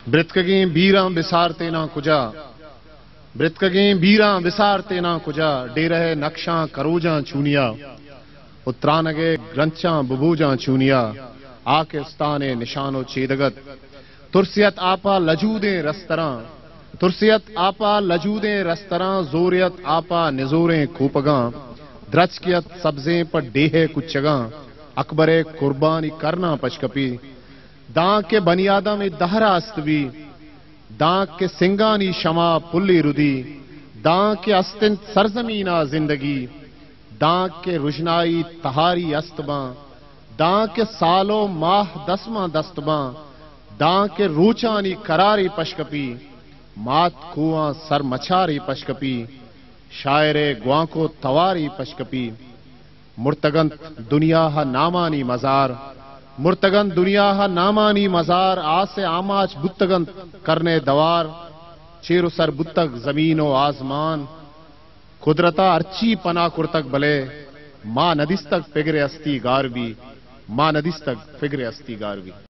मृतकगें बीरां विसारते ना कुजा, मृतकगें बीरां विसारते ना कुजा, डेरह नक्शां करोजां चूनिया, उतरानगे ग्रंचां बुबूजां चूनिया, आके उस्ताने निशानो चेदगत, तुरसियत आपा लजूदे रस्तरां, तुरसियत आपा लजूदे रस्तरां, जोरियत आपा निजोरें खूपगां, द्रचकियत सब्जें पर डेहे कुचगां, अकबरे कुर्बानी करना पशकपी, दां के बनियादा में दहरा अस्तवी, दां के सिंगानी शमा पुल्ली रुदी, दां के अस्तिन सरजमीना जिंदगी, दां के रुजनाई तहारी अस्तबां, दां के सालो माह दसमां दस्तबां, दां के रूचानी करारी पशकपी, मात कुआं सर मछारी पशकपी, शायरे ग्वां को तवारी पशकपी, मुर्तगंत दुनिया हा नामानी मजार, मुर्तगन दुनिया हा नामानी मजार, आसे आमाच बुत्तगन करने दवार, चेरो सर बुत्तक जमीनो आसमान, कुदरता अर्ची पना कुर्तक भले, मां नदिस्तक फिगरे अस्ती गारवी, मां नदिस्तक फिगरे अस्ती गारवी।